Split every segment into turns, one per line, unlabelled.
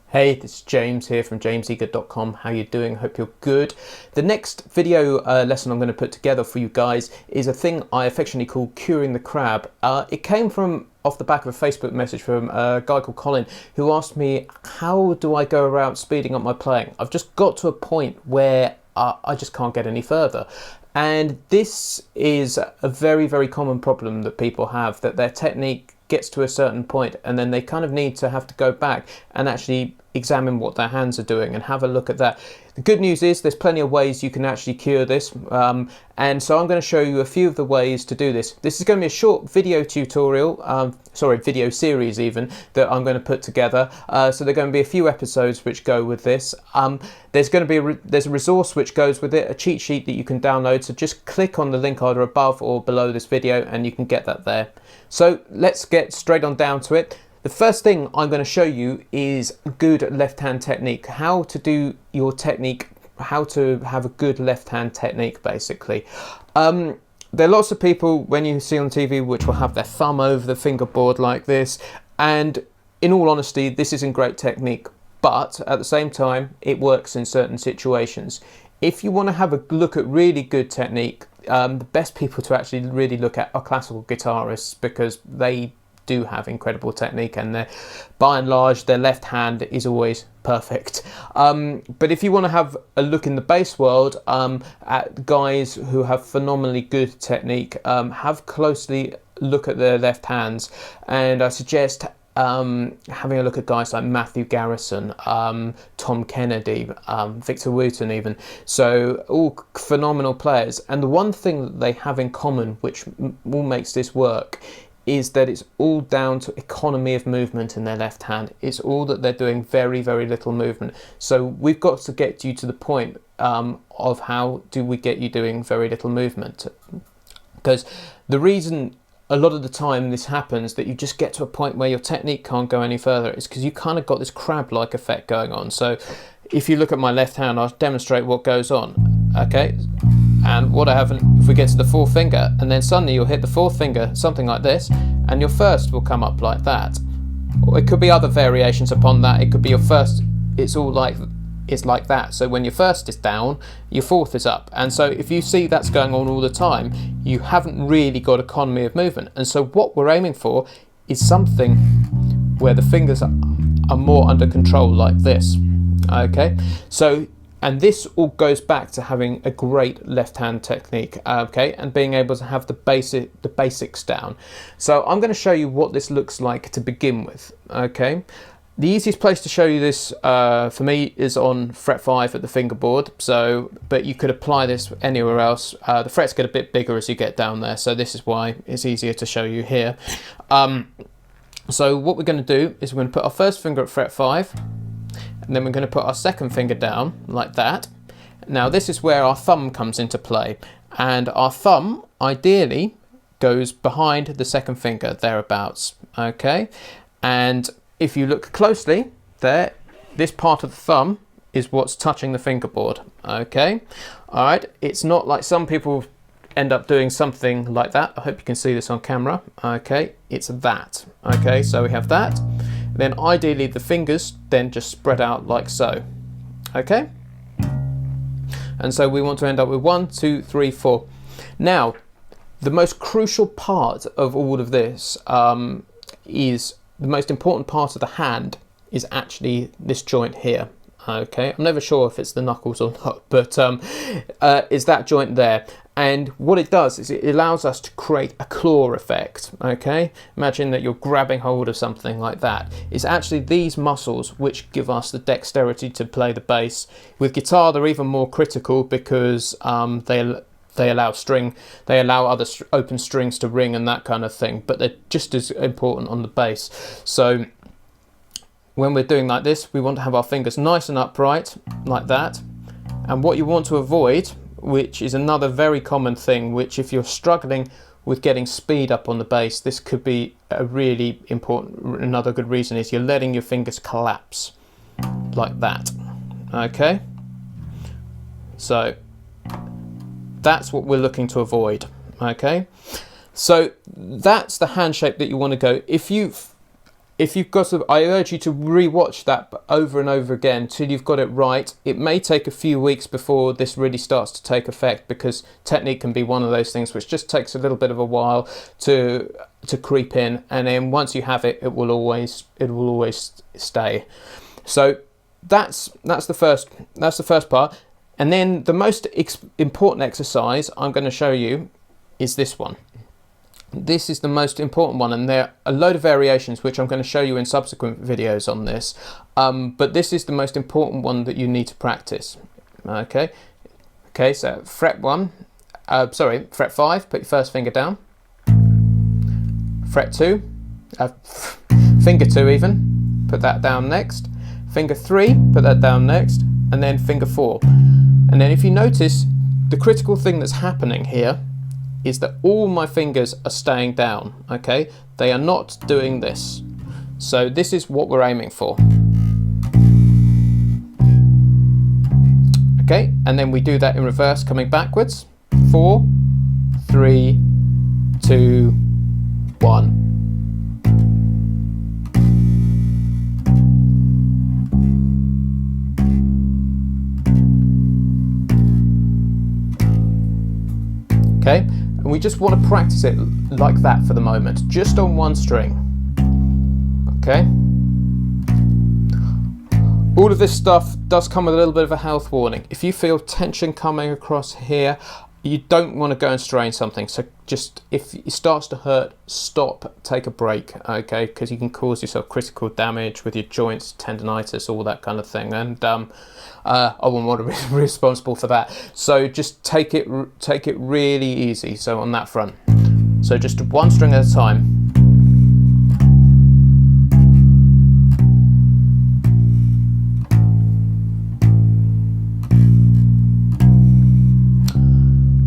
Hey, this is James here from jameseager.com. How you doing? Hope you're good. The next video lesson I'm going to put together for you guys is a thing I affectionately call curing the crab. It came from off the back of a Facebook message from a guy called Colin, who asked me, how do I go around speeding up my playing? I've just got to a point where I just can't get any further. And this is a very, very common problem that people have, that their technique gets to a certain point and then they kind of need to have to go back and actually examine what their hands are doing and have a look at that. The good news is there's plenty of ways you can actually cure this, and so I'm going to show you a few of the ways to do this. This is going to be a short video tutorial, video series even, that I'm going to put together. So there are going to be a few episodes which go with this. There's going to be there's a resource which goes with it, a cheat sheet that you can download, so just click on the link either above or below this video and you can get that there. So let's get straight on down to it. The first thing I'm going to show you is good left hand technique, how to do your technique, how to have a good left hand technique basically. There are lots of people, when you see on TV, which will have their thumb over the fingerboard like this, and in all honesty this isn't great technique, but at the same time it works in certain situations. If you want to have a look at really good technique, the best people to actually really look at are classical guitarists, because they do have incredible technique and by and large their left hand is always perfect. But if you want to have a look in the bass world at guys who have phenomenally good technique, have closely look at their left hands, and I suggest having a look at guys like Matthew Garrison, Tom Kennedy, Victor Wooten even. So all phenomenal players, and the one thing that they have in common which all makes this work is that it's all down to economy of movement in their left hand. It's all that they're doing very, very little movement. So we've got to get you to the point of how do we get you doing very little movement. Because the reason a lot of the time this happens, that you just get to a point where your technique can't go any further, is because you kind of got this crab-like effect going on. So if you look at my left hand, I'll demonstrate what goes on. Okay. And what I have, if we get to the fourth finger, and then suddenly you'll hit the fourth finger, something like this, and your first will come up like that. Or it could be other variations upon that. It could be your first, it's like that. So when your first is down, your fourth is up. And so if you see that's going on all the time, you haven't really got economy of movement. And so what we're aiming for is something where the fingers are more under control, like this. Okay, so, and this all goes back to having a great left hand technique, okay, and being able to have the basics down. So I'm going to show you what this looks like to begin with. Okay, the easiest place to show you this for me is on fret 5 at the fingerboard. So, but you could apply this anywhere else. The frets get a bit bigger as you get down there, so this is why it's easier to show you here. So what we're going to do is we're going to put our first finger at fret 5. And then we're going to put our second finger down like that. Now this is where our thumb comes into play, and our thumb ideally goes behind the second finger, thereabouts. Okay, and if you look closely there, this part of the thumb is what's touching the fingerboard. Okay, all right, it's not like some people end up doing something like that. I hope you can see this on camera. Okay, it's that. Okay, so we have that. Then ideally the fingers then just spread out like so. Okay, and so we want to end up with 1, 2, 3, 4. Now the most crucial part of all of this is the most important part of the hand is actually this joint here. Okay, I'm never sure if it's the knuckles or not, but is that joint there. And what it does is it allows us to create a claw effect. Okay, imagine that you're grabbing hold of something like that. It's actually these muscles which give us the dexterity to play the bass. With guitar they're even more critical, because they allow other open strings to ring and that kind of thing, but they're just as important on the bass. So when we're doing like this, we want to have our fingers nice and upright like that. And what you want to avoid, which is another very common thing, which if you're struggling with getting speed up on the bass, this could be a really important, another good reason, is you're letting your fingers collapse like that. Okay, so that's what we're looking to avoid. Okay, So that's the hand shape that you want to go. If you've got to, I urge you to re-watch that over and over again till you've got it right. It may take a few weeks before this really starts to take effect, because technique can be one of those things which just takes a little bit of a while to creep in, and then once you have it, it will always stay. So that's the first part. And then the most important exercise I'm going to show you is this one. This is the most important one, and there are a load of variations which I'm going to show you in subsequent videos on this, but this is the most important one that you need to practice. Okay, so fret 5, put your first finger down. Fret 2, finger 2 even, put that down next. Finger 3, put that down next, and then finger 4. And then if you notice, the critical thing that's happening here is that all my fingers are staying down, okay? They are not doing this. So this is what we're aiming for. Okay, and then we do that in reverse, coming backwards. 4, 3, 2, 1. Okay, and we just want to practice it like that for the moment, just on one string. Okay. All of this stuff does come with a little bit of a health warning. If you feel tension coming across here, you don't want to go and strain something. So just, if it starts to hurt, stop, take a break, okay? Because you can cause yourself critical damage with your joints, tendonitis, all that kind of thing. And I wouldn't want to be responsible for that. So just take it really easy. So on that front, so just one string at a time.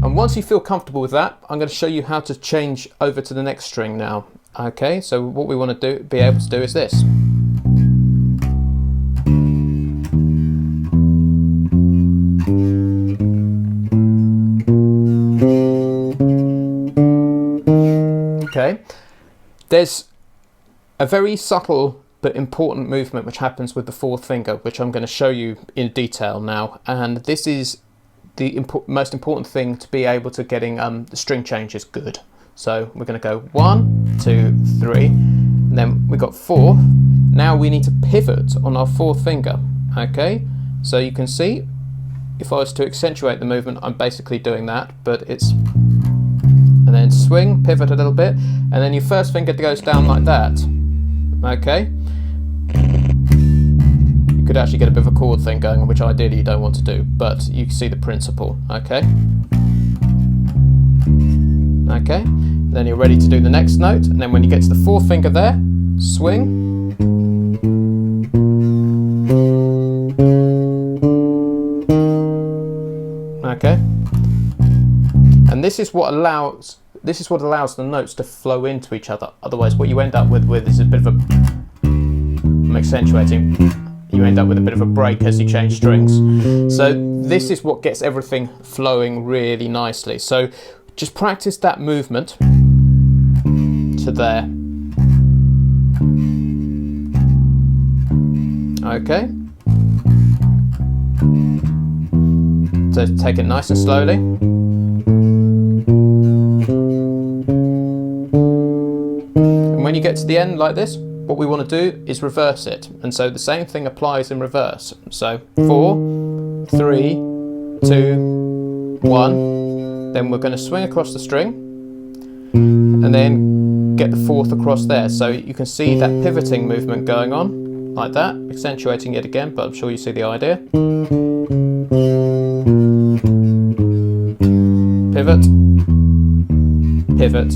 And once you feel comfortable with that, I'm going to show you how to change over to the next string now. Okay, so what we want to be able to do is this. Okay, there's a very subtle but important movement which happens with the fourth finger, which I'm going to show you in detail now, and this is the most important thing to be able to getting the string changes good. So we're going to go 1, 2, 3, and then we got 4. Now we need to pivot on our fourth finger. Okay, so you can see if I was to accentuate the movement, I'm basically doing that, but it's, and then swing, pivot a little bit, and then your first finger goes down like that. Okay, you could actually get a bit of a chord thing going, which ideally you don't want to do, but you can see the principle. Okay, okay, then you're ready to do the next note, and then when you get to the fourth finger there, swing. Okay, and this is what allows the notes to flow into each other. Otherwise, what you end up with is a bit of a, I'm accentuating, you end up with a bit of a break as you change strings. So this is what gets everything flowing really nicely. So just practice that movement to there. Okay. So take it nice and slowly. And when you get to the end like this, what we want to do is reverse it. And so the same thing applies in reverse. So 4, 3, 2, 1. Then we're going to swing across the string and then get the fourth across there. So you can see that pivoting movement going on like that, accentuating it again, but I'm sure you see the idea. Pivot, pivot.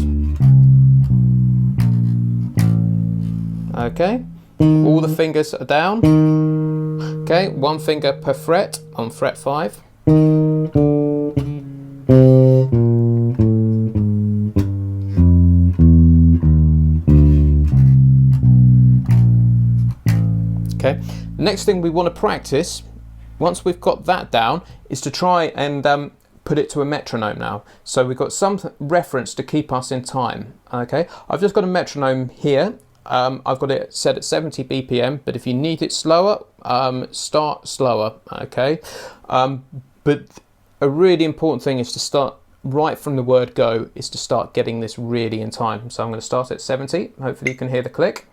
Okay, all the fingers are down. Okay, one finger per fret on fret 5. Okay, the next thing we want to practice, once we've got that down, is to try and put it to a metronome now. So we've got some reference to keep us in time. Okay, I've just got a metronome here. I've got it set at 70 BPM, but if you need it slower, start slower. Okay, but a really important thing is to start right from the word go, is to start getting this really in time. So I'm going to start at 70. Hopefully you can hear the click.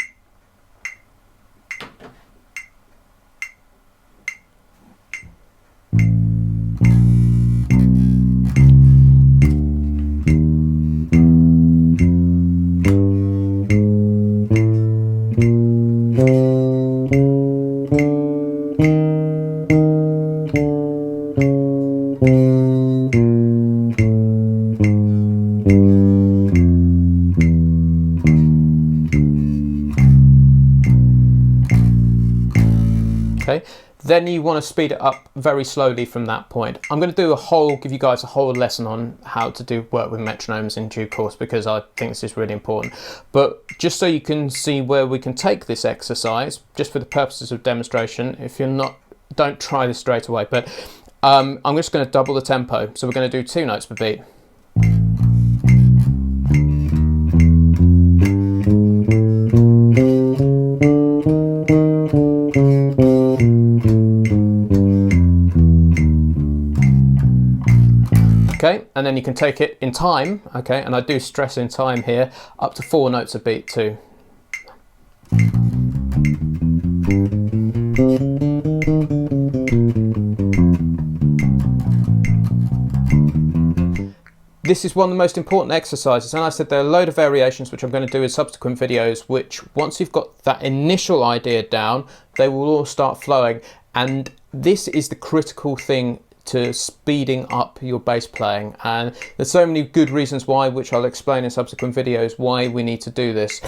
Okay, then you want to speed it up very slowly from that point. I'm going to give you guys a whole lesson on how to work with metronomes in due course, because I think this is really important. But just so you can see where we can take this exercise, just for the purposes of demonstration, if you're not, don't try this straight away, but I'm just going to double the tempo. So we're going to do 2 notes per beat. Okay, and then you can take it in time, okay, and I do stress in time here, up to 4 notes a beat too. This is one of the most important exercises, and I said there are a load of variations which I'm going to do in subsequent videos, which once you've got that initial idea down, they will all start flowing, and this is the critical thing to speeding up your bass playing. And there's so many good reasons why, which I'll explain in subsequent videos, why we need to do this.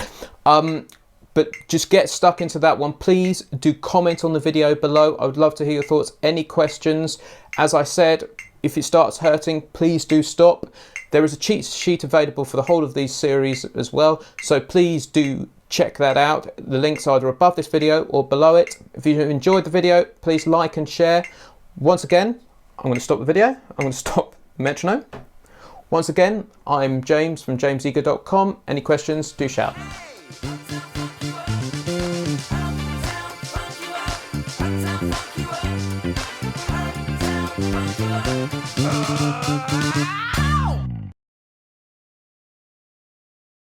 But just get stuck into that one. Please do comment on the video below. I would love to hear your thoughts. Any questions? As I said, if it starts hurting, please do stop. There is a cheat sheet available for the whole of these series as well, so please do check that out. The link's either above this video or below it. If you enjoyed the video, please like and share. Once again, I'm going to stop the video. I'm going to stop the metronome. Once again, I'm James from JamesEager.com. Any questions, do shout.